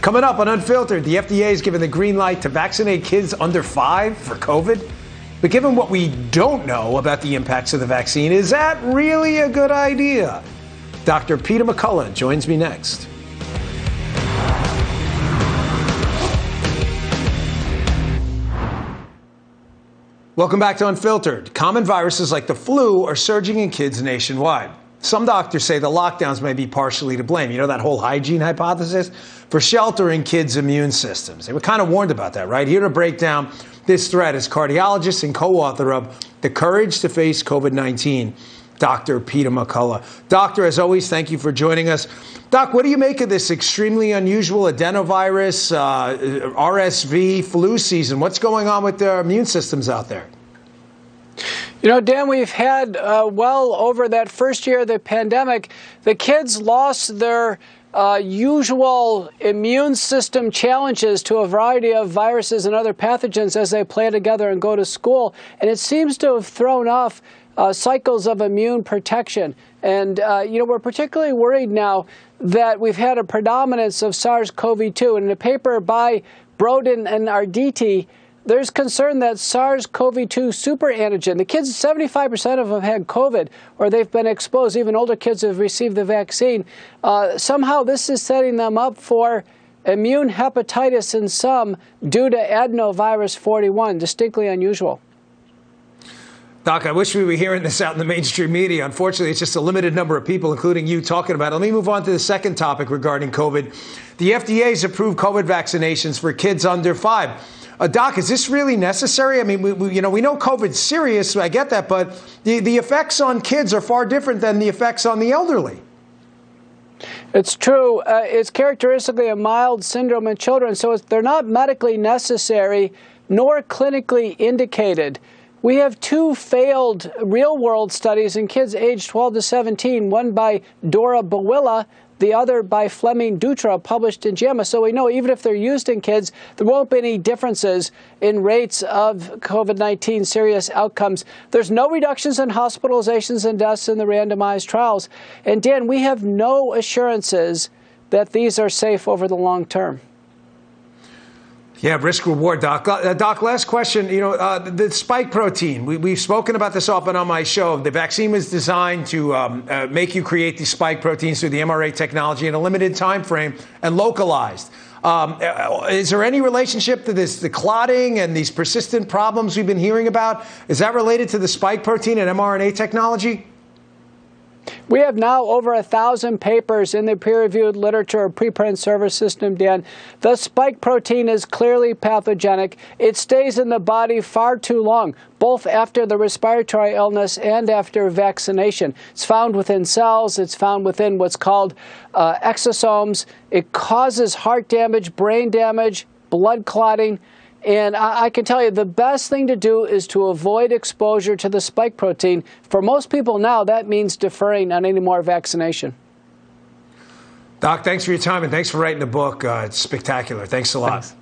Coming up on Unfiltered, the FDA has given the green light to vaccinate kids under 5 for COVID. But given what we don't know about the impacts of the vaccine, is that really a good idea? Dr. Peter McCullough joins me next. Welcome back to Unfiltered. Common viruses like the flu are surging in kids nationwide. Some doctors say the lockdowns may be partially to blame. You know, that whole hygiene hypothesis for sheltering kids' immune systems. They were kind of warned about that, right? Here to break down this threat is cardiologist and co-author of The Courage to Face COVID-19, Dr. Peter McCullough. Doctor, as always, thank you for joining us. Doc, what do you make of this extremely unusual adenovirus, RSV flu season? What's going on with their immune systems out there? You know, Dan, we've had well over that first year of the pandemic, the kids lost their usual immune system challenges to a variety of viruses and other pathogens as they play together and go to school. And it seems to have thrown off cycles of immune protection. And, you know, we're particularly worried now that we've had a predominance of SARS-CoV-2. And in a paper by Broden and Arditi, there's concern that SARS-CoV-2 superantigen, the kids, 75% of them have had COVID or they've been exposed, even older kids who have received the vaccine. Somehow this is setting them up for immune hepatitis in some due to adenovirus 41, distinctly unusual. Doc, I wish we were hearing this out in the mainstream media. Unfortunately, it's just a limited number of people, including you, talking about it. Let me move on to the second topic regarding COVID. The FDA has approved COVID vaccinations for kids under 5. Doc, is this really necessary? I mean, we know COVID's serious. I get that. But the effects on kids are far different than the effects on the elderly. It's true. It's characteristically a mild syndrome in children. So they're not medically necessary nor clinically indicated. We have 2 failed real-world studies in kids aged 12 to 17, one by Dora Bawilla, the other by Fleming Dutra, published in JAMA. So we know even if they're used in kids, there won't be any differences in rates of COVID-19 serious outcomes. There's no reductions in hospitalizations and deaths in the randomized trials. And Dan, we have no assurances that these are safe over the long term. Yeah, risk reward, Doc. Doc, last question. You know, the spike protein, we've spoken about this often on my show. The vaccine was designed to make you create these spike proteins through the mRNA technology in a limited time frame and localized. Is there any relationship to this, the clotting and these persistent problems we've been hearing about? Is that related to the spike protein and mRNA technology? We have now over 1,000 papers in the peer-reviewed literature preprint service system, Dan. The spike protein is clearly pathogenic. It stays in the body far too long, both after the respiratory illness and after vaccination. It's found within cells. It's found within what's called exosomes. It causes heart damage, brain damage, blood clotting. And I can tell you the best thing to do is to avoid exposure to the spike protein. For most people now, that means deferring on any more vaccination. Doc, thanks for your time and thanks for writing the book. It's spectacular. Thanks a lot. Thanks.